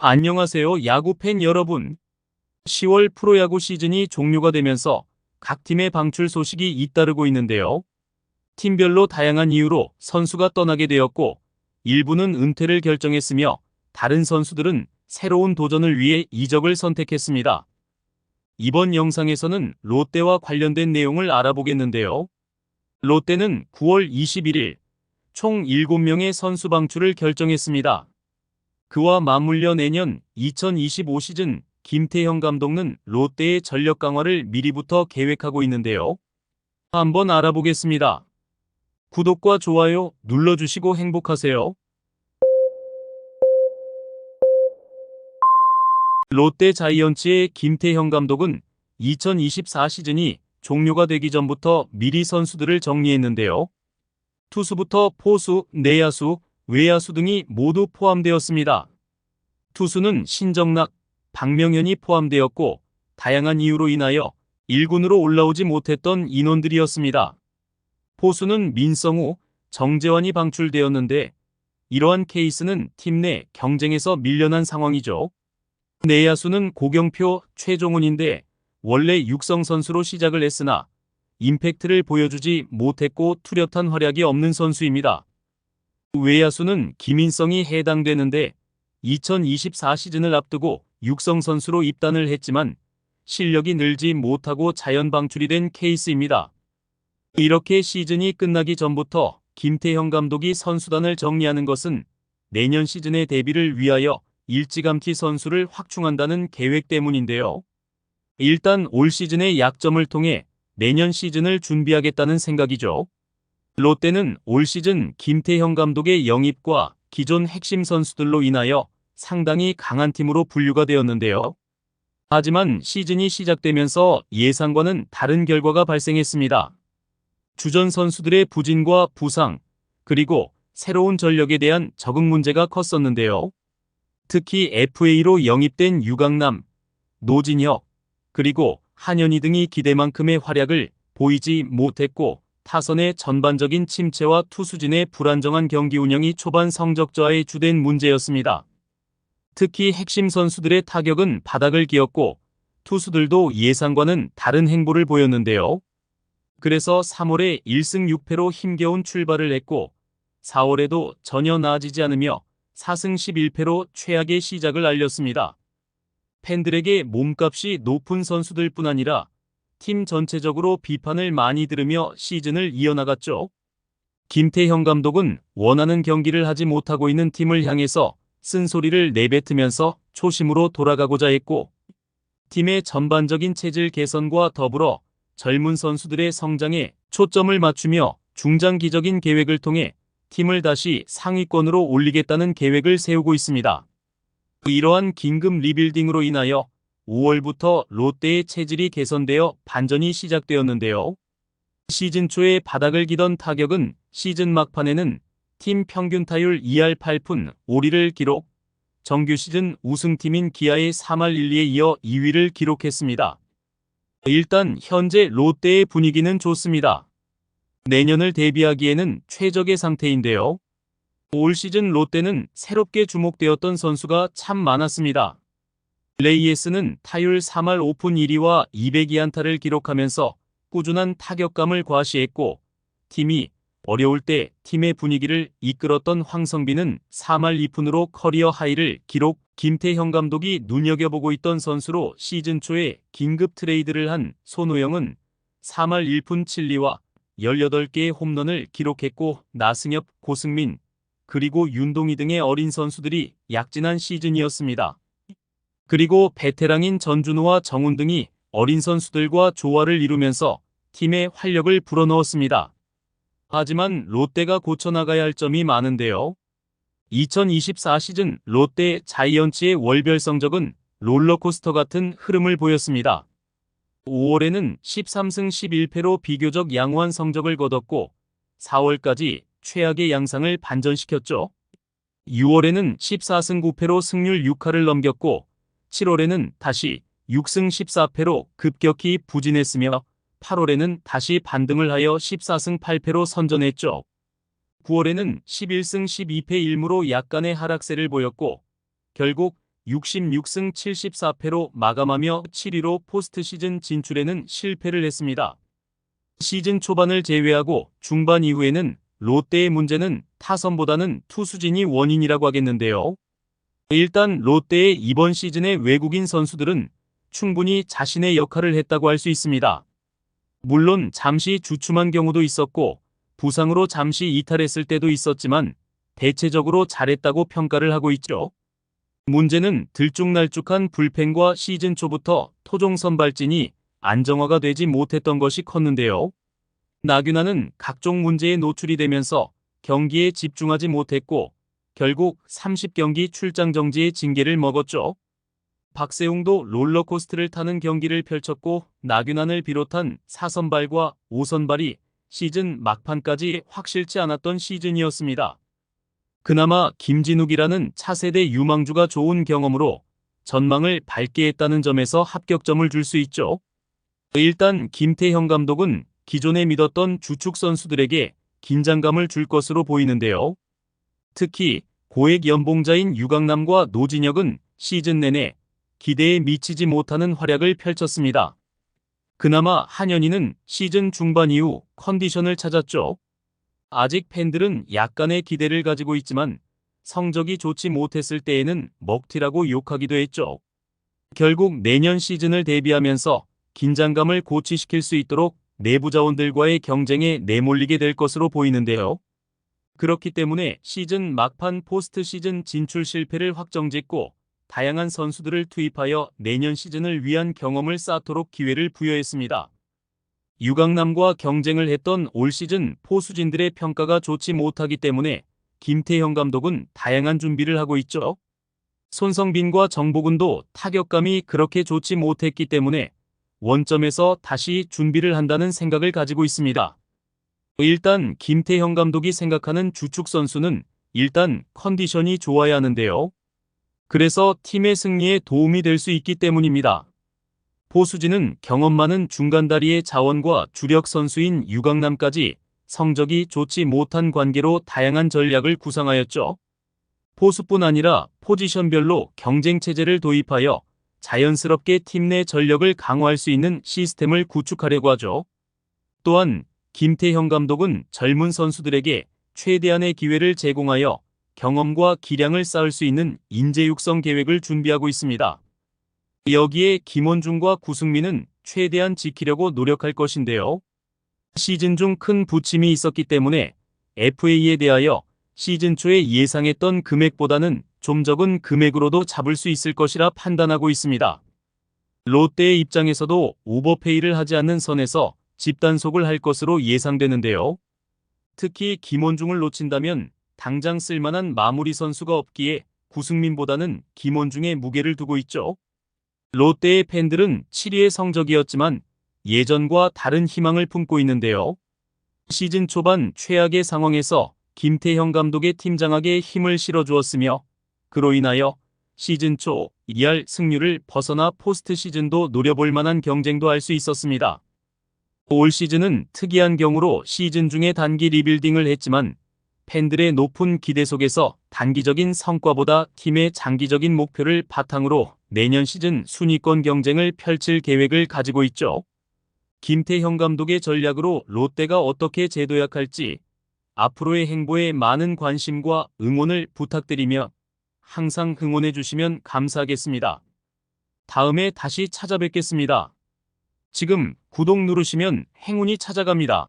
안녕하세요, 야구 팬 여러분. 10월 프로야구 시즌이 종료가 되면서 각 팀의 방출 소식이 잇따르고 있는데요. 팀별로 다양한 이유로 선수가 떠나게 되었고, 일부는 은퇴를 결정했으며, 다른 선수들은 새로운 도전을 위해 이적을 선택했습니다. 이번 영상에서는 롯데와 관련된 내용을 알아보겠는데요. 롯데는 9월 21일 총 7명의 선수 방출을 결정했습니다. 그와 맞물려 내년 2025 시즌 김태형 감독은 롯데의 전력 강화를 미리부터 계획하고 있는데요. 한번 알아보겠습니다. 구독과 좋아요 눌러주시고 행복하세요. 롯데 자이언츠의 김태형 감독은 2024 시즌이 종료가 되기 전부터 미리 선수들을 정리했는데요. 투수부터 포수, 내야수, 외야수 등이 모두 포함되었습니다. 투수는 신정락, 박명현이 포함되었고, 다양한 이유로 인하여 1군으로 올라오지 못했던 인원들이었습니다. 포수는 민성우, 정재환이 방출되었는데, 이러한 케이스는 팀 내 경쟁에서 밀려난 상황이죠. 내야수는 고경표, 최종훈인데 원래 육성 선수로 시작을 했으나 임팩트를 보여주지 못했고 뚜렷한 활약이 없는 선수입니다. 외야수는 김인성이 해당되는데 2024 시즌을 앞두고 육성 선수로 입단을 했지만 실력이 늘지 못하고 자연 방출이 된 케이스입니다. 이렇게 시즌이 끝나기 전부터 김태형 감독이 선수단을 정리하는 것은 내년 시즌의 대비를 위하여 일찌감치 선수를 확충한다는 계획 때문인데요. 일단 올 시즌의 약점을 통해 내년 시즌을 준비하겠다는 생각이죠. 롯데는 올 시즌 김태형 감독의 영입과 기존 핵심 선수들로 인하여 상당히 강한 팀으로 분류가 되었는데요. 하지만 시즌이 시작되면서 예상과는 다른 결과가 발생했습니다. 주전 선수들의 부진과 부상, 그리고 새로운 전력에 대한 적응 문제가 컸었는데요. 특히 FA로 영입된 유강남, 노진혁, 그리고 한현희 등이 기대만큼의 활약을 보이지 못했고 타선의 전반적인 침체와 투수진의 불안정한 경기 운영이 초반 성적 저하의 주된 문제였습니다. 특히 핵심 선수들의 타격은 바닥을 기었고 투수들도 예상과는 다른 행보를 보였는데요. 그래서 3월에 1승 6패로 힘겨운 출발을 했고 4월에도 전혀 나아지지 않으며 4승 11패로 최악의 시작을 알렸습니다. 팬들에게 몸값이 높은 선수들뿐 아니라 팀 전체적으로 비판을 많이 들으며 시즌을 이어나갔죠. 김태형 감독은 원하는 경기를 하지 못하고 있는 팀을 향해서 쓴소리를 내뱉으면서 초심으로 돌아가고자 했고 팀의 전반적인 체질 개선과 더불어 젊은 선수들의 성장에 초점을 맞추며 중장기적인 계획을 통해 팀을 다시 상위권으로 올리겠다는 계획을 세우고 있습니다. 이러한 긴급 리빌딩으로 인하여 5월부터 롯데의 체질이 개선되어 반전이 시작되었는데요. 시즌 초에 바닥을 기던 타격은 시즌 막판에는 팀 평균 타율 2할 8푼 5리를 기록, 정규 시즌 우승팀인 기아의 3할 1리에 이어 2위를 기록했습니다. 일단 현재 롯데의 분위기는 좋습니다. 내년을 대비하기에는 최적의 상태인데요. 올 시즌 롯데는 새롭게 주목되었던 선수가 참 많았습니다. 레이에스는 타율 3할 5푼 1리와 202안타를 기록하면서 꾸준한 타격감을 과시했고 팀이 어려울 때 팀의 분위기를 이끌었던 황성빈은 3할 2푼으로 커리어 하이를 기록. 김태형 감독이 눈여겨보고 있던 선수로 시즌 초에 긴급 트레이드를 한 손호영은 3할 1푼 7리와 18개의 홈런을 기록했고 나승엽, 고승민, 그리고 윤동희 등의 어린 선수들이 약진한 시즌이었습니다. 그리고 베테랑인 전준우와 정훈 등이 어린 선수들과 조화를 이루면서 팀의 활력을 불어넣었습니다. 하지만 롯데가 고쳐나가야 할 점이 많은데요. 2024 시즌 롯데 자이언츠의 월별 성적은 롤러코스터 같은 흐름을 보였습니다. 5월에는 13승 11패로 비교적 양호한 성적을 거뒀고 4월까지 최악의 양상을 반전시켰죠. 6월에는 14승 9패로 승률 6할을 넘겼고 7월에는 다시 6승 14패로 급격히 부진했으며 8월에는 다시 반등을 하여 14승 8패로 선전했죠. 9월에는 11승 12패 1무로 약간의 하락세를 보였고 결국 66승 74패로 마감하며 7위로 포스트 시즌 진출에는 실패를 했습니다. 시즌 초반을 제외하고 중반 이후에는 롯데의 문제는 타선보다는 투수진이 원인이라고 하겠는데요. 일단 롯데의 이번 시즌의 외국인 선수들은 충분히 자신의 역할을 했다고 할 수 있습니다. 물론 잠시 주춤한 경우도 있었고 부상으로 잠시 이탈했을 때도 있었지만 대체적으로 잘했다고 평가를 하고 있죠. 문제는 들쭉날쭉한 불펜과 시즌 초부터 토종 선발진이 안정화가 되지 못했던 것이 컸는데요. 나균아는 각종 문제에 노출이 되면서 경기에 집중하지 못했고 결국 30경기 출장 정지의 징계를 먹었죠. 박세웅도 롤러코스터를 타는 경기를 펼쳤고 나균안을 비롯한 4선발과 5선발이 시즌 막판까지 확실치 않았던 시즌이었습니다. 그나마 김진욱이라는 차세대 유망주가 좋은 경험으로 전망을 밝게 했다는 점에서 합격점을 줄 수 있죠. 일단 김태형 감독은 기존에 믿었던 주축 선수들에게 긴장감을 줄 것으로 보이는데요. 특히 고액 연봉자인 유강남과 노진혁은 시즌 내내 기대에 미치지 못하는 활약을 펼쳤습니다. 그나마 한현희는 시즌 중반 이후 컨디션을 찾았죠. 아직 팬들은 약간의 기대를 가지고 있지만 성적이 좋지 못했을 때에는 먹튀라고 욕하기도 했죠. 결국 내년 시즌을 대비하면서 긴장감을 고취시킬 수 있도록 내부 자원들과의 경쟁에 내몰리게 될 것으로 보이는데요. 그렇기 때문에 시즌 막판 포스트 시즌 진출 실패를 확정짓고 다양한 선수들을 투입하여 내년 시즌을 위한 경험을 쌓도록 기회를 부여했습니다. 유강남과 경쟁을 했던 올 시즌 포수진들의 평가가 좋지 못하기 때문에 김태형 감독은 다양한 준비를 하고 있죠. 손성빈과 정복은도 타격감이 그렇게 좋지 못했기 때문에 원점에서 다시 준비를 한다는 생각을 가지고 있습니다. 일단 김태형 감독이 생각하는 주축 선수는 일단 컨디션이 좋아야 하는데요. 그래서 팀의 승리에 도움이 될 수 있기 때문입니다. 포수진은 경험 많은 중간다리의 자원과 주력 선수인 유강남까지 성적이 좋지 못한 관계로 다양한 전략을 구상하였죠. 포수뿐 아니라 포지션별로 경쟁체제를 도입하여 자연스럽게 팀 내 전력을 강화할 수 있는 시스템을 구축하려고 하죠. 또한 김태형 감독은 젊은 선수들에게 최대한의 기회를 제공하여 경험과 기량을 쌓을 수 있는 인재 육성 계획을 준비하고 있습니다. 여기에 김원중과 구승민은 최대한 지키려고 노력할 것인데요. 시즌 중 큰 부침이 있었기 때문에 FA에 대하여 시즌 초에 예상했던 금액보다는 좀 적은 금액으로도 잡을 수 있을 것이라 판단하고 있습니다. 롯데의 입장에서도 오버페이를 하지 않는 선에서 집단속을 할 것으로 예상되는데요. 특히 김원중을 놓친다면 당장 쓸만한 마무리 선수가 없기에 구승민보다는 김원중의 무게를 두고 있죠. 롯데의 팬들은 7위의 성적이었지만 예전과 다른 희망을 품고 있는데요. 시즌 초반 최악의 상황에서 김태형 감독의 팀장에게 힘을 실어주었으며 그로 인하여 시즌 초 2할 승률을 벗어나 포스트 시즌도 노려볼 만한 경쟁도 할 수 있었습니다. 올 시즌은 특이한 경우로 시즌 중에 단기 리빌딩을 했지만 팬들의 높은 기대 속에서 단기적인 성과보다 팀의 장기적인 목표를 바탕으로 내년 시즌 순위권 경쟁을 펼칠 계획을 가지고 있죠. 김태형 감독의 전략으로 롯데가 어떻게 재도약할지 앞으로의 행보에 많은 관심과 응원을 부탁드리며 항상 응원해 주시면 감사하겠습니다. 다음에 다시 찾아뵙겠습니다. 지금 구독 누르시면 행운이 찾아갑니다.